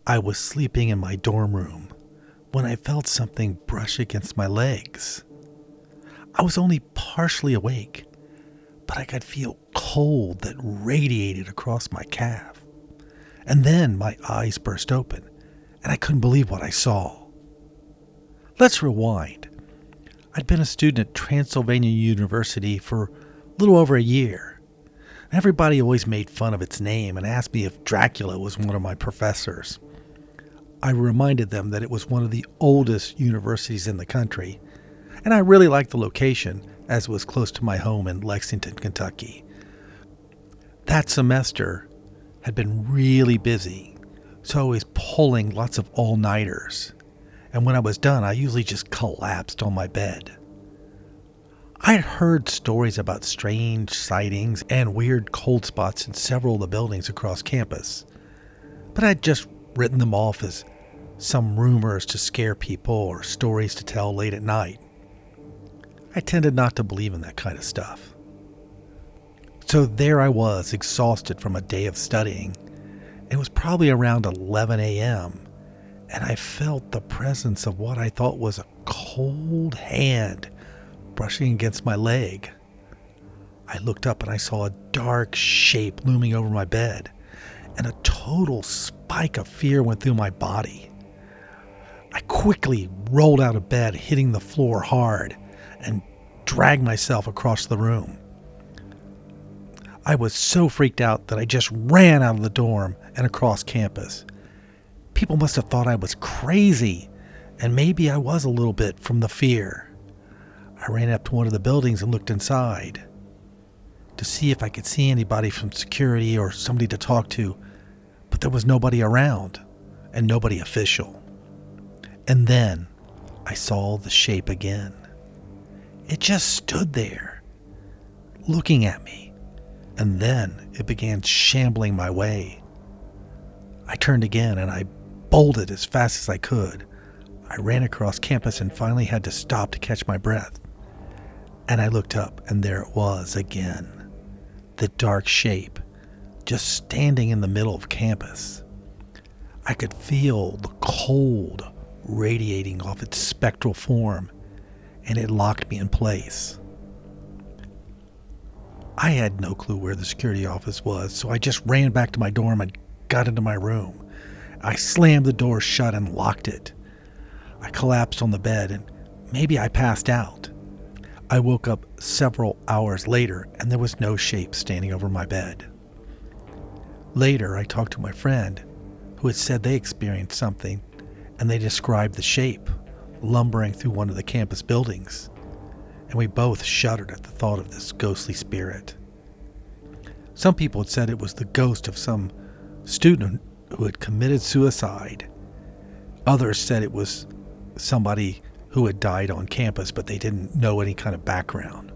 I was sleeping in my dorm room when I felt something brush against my legs. I was only partially awake, but I could feel cold that radiated across my calf. And then my eyes burst open, and I couldn't believe what I saw. Let's rewind. I'd been a student at Transylvania University for a little over a year. Everybody always made fun of its name and asked me if Dracula was one of my professors. I reminded them that it was one of the oldest universities in the country, and I really liked the location as it was close to my home in Lexington, Kentucky. That semester had been really busy, so I was pulling lots of all-nighters, and when I was done, I usually just collapsed on my bed. I had heard stories about strange sightings and weird cold spots in several of the buildings across campus, but I'd just written them off as some rumors to scare people or stories to tell late at night. I tended not to believe in that kind of stuff. So there I was, exhausted from a day of studying. It was probably around 11 a.m., and I felt the presence of what I thought was a cold hand brushing against my leg. I looked up and I saw a dark shape looming over my bed, and a total spike of fear went through my body. I quickly rolled out of bed, hitting the floor hard, and dragged myself across the room. I was so freaked out that I just ran out of the dorm and across campus. People must have thought I was crazy, and maybe I was a little bit from the fear. I ran up to one of the buildings and looked inside to see if I could see anybody from security or somebody to talk to, but there was nobody around and nobody official. And then I saw the shape again. It just stood there, looking at me, and then it began shambling my way. I turned again and I bolted as fast as I could. I ran across campus and finally had to stop to catch my breath. And I looked up, and there it was again, the dark shape, just standing in the middle of campus. I could feel the cold radiating off its spectral form, and it locked me in place. I had no clue where the security office was, so I just ran back to my dorm and got into my room. I slammed the door shut and locked it. I collapsed on the bed, and maybe I passed out. I woke up several hours later, and there was no shape standing over my bed. Later, I talked to my friend, who had said they experienced something, and they described the shape lumbering through one of the campus buildings, and we both shuddered at the thought of this ghostly spirit. Some people had said it was the ghost of some student who had committed suicide. Others said it was somebody who had died on campus, but they didn't know any kind of background.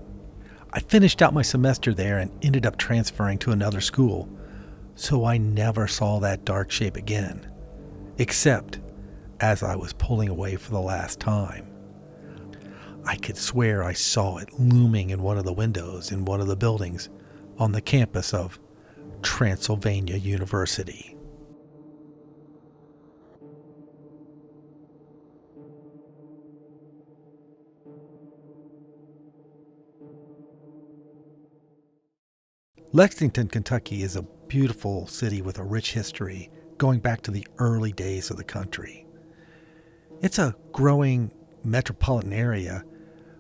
I finished out my semester there and ended up transferring to another school, so I never saw that dark shape again, except as I was pulling away for the last time. I could swear I saw it looming in one of the windows in one of the buildings on the campus of Transylvania University. Lexington, Kentucky is a beautiful city with a rich history going back to the early days of the country. It's a growing metropolitan area,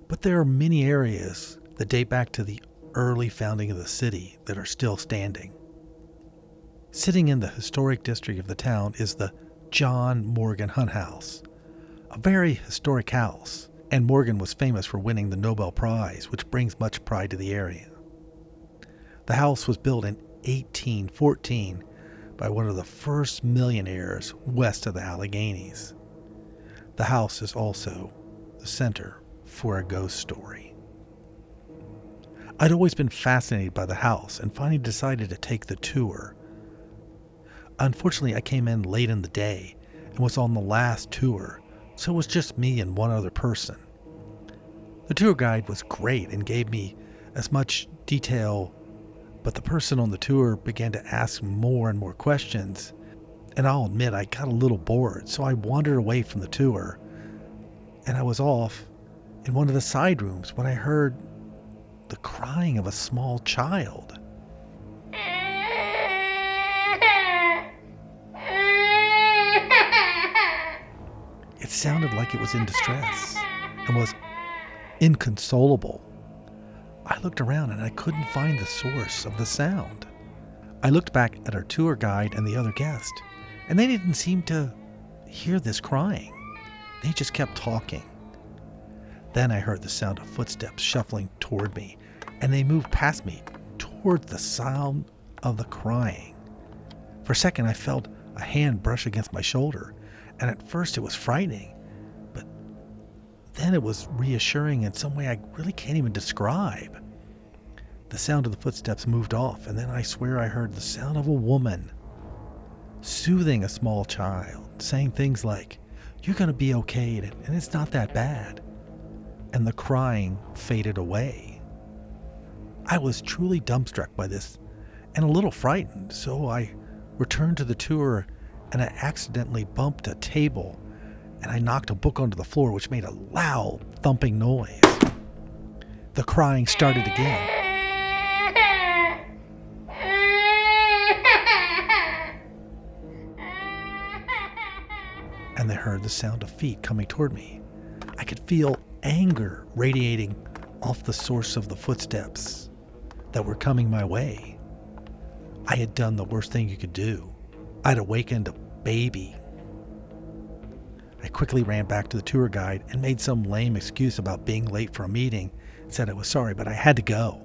but there are many areas that date back to the early founding of the city that are still standing. Sitting in the historic district of the town is the John Morgan Hunt House, a very historic house, and Morgan was famous for winning the Nobel Prize, which brings much pride to the area. The house was built in 1814 by one of the first millionaires west of the Alleghenies. The house is also the center for a ghost story. I'd always been fascinated by the house and finally decided to take the tour. Unfortunately, I came in late in the day and was on the last tour, so it was just me and one other person. The tour guide was great and gave me as much detail, but the person on the tour began to ask more and more questions, And I'll admit I got a little bored, so I wandered away from the tour. And I was off in one of the side rooms when I heard the crying of a small child. It sounded like it was in distress and was inconsolable. I looked around and I couldn't find the source of the sound. I looked back at our tour guide and the other guest, and they didn't seem to hear this crying. They just kept talking. Then I heard the sound of footsteps shuffling toward me, and they moved past me toward the sound of the crying. For a second, I felt a hand brush against my shoulder, and at first it was frightening, but then it was reassuring in some way I really can't even describe. The sound of the footsteps moved off, and then I swear I heard the sound of a woman soothing a small child, saying things like, "You're going to be okay, and it's not that bad." And the crying faded away. I was truly dumbstruck by this and a little frightened, so I returned to the tour, and I accidentally bumped a table, and I knocked a book onto the floor, which made a loud thumping noise. The crying started again. And I heard the sound of feet coming toward me. I could feel anger radiating off the source of the footsteps that were coming my way. I had done the worst thing you could do. I'd awakened a baby. I quickly ran back to the tour guide and made some lame excuse about being late for a meeting and said I was sorry, but I had to go.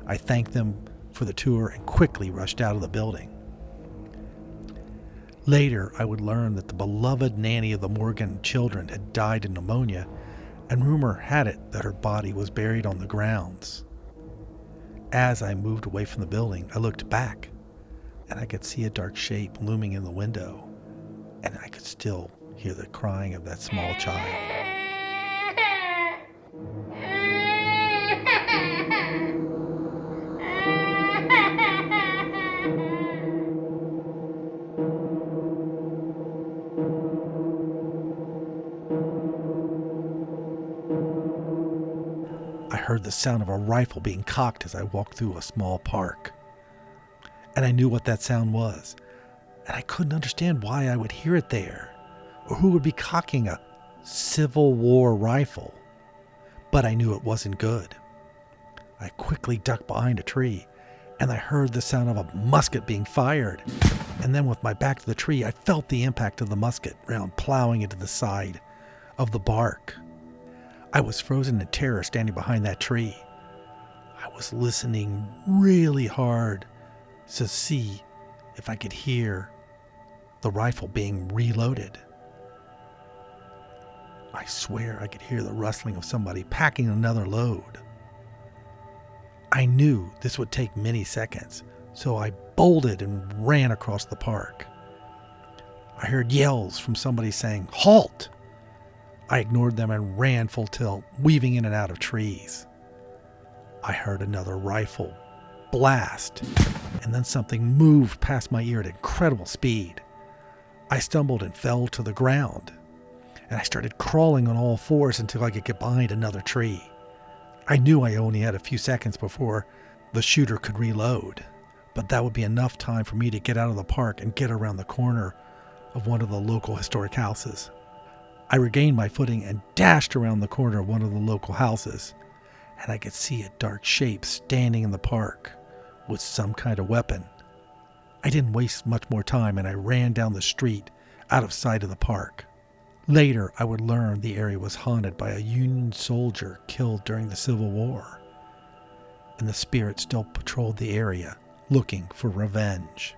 I thanked them for the tour and quickly rushed out of the building. Later, I would learn that the beloved nanny of the Morgan children had died of pneumonia, and rumor had it that her body was buried on the grounds. As I moved away from the building, I looked back, and I could see a dark shape looming in the window, and I could still hear the crying of that small child. I heard the sound of a rifle being cocked as I walked through a small park. And I knew what that sound was. And I couldn't understand why I would hear it there, or who would be cocking a Civil War rifle. But I knew it wasn't good. I quickly ducked behind a tree, and I heard the sound of a musket being fired. And then with my back to the tree, I felt the impact of the musket round plowing into the side of the bark. I was frozen in terror standing behind that tree. I was listening really hard to see if I could hear the rifle being reloaded. I swear I could hear the rustling of somebody packing another load. I knew this would take many seconds, so I bolted and ran across the park. I heard yells from somebody saying, "Halt!" I ignored them and ran full tilt, weaving in and out of trees. I heard another rifle blast, and then something moved past my ear at incredible speed. I stumbled and fell to the ground, and I started crawling on all fours until I could get behind another tree. I knew I only had a few seconds before the shooter could reload, but that would be enough time for me to get out of the park and get around the corner of one of the local historic houses. I regained my footing and dashed around the corner of one of the local houses, and I could see a dark shape standing in the park with some kind of weapon. I didn't waste much more time, and I ran down the street out of sight of the park. Later, I would learn the area was haunted by a Union soldier killed during the Civil War, and the spirit still patrolled the area looking for revenge.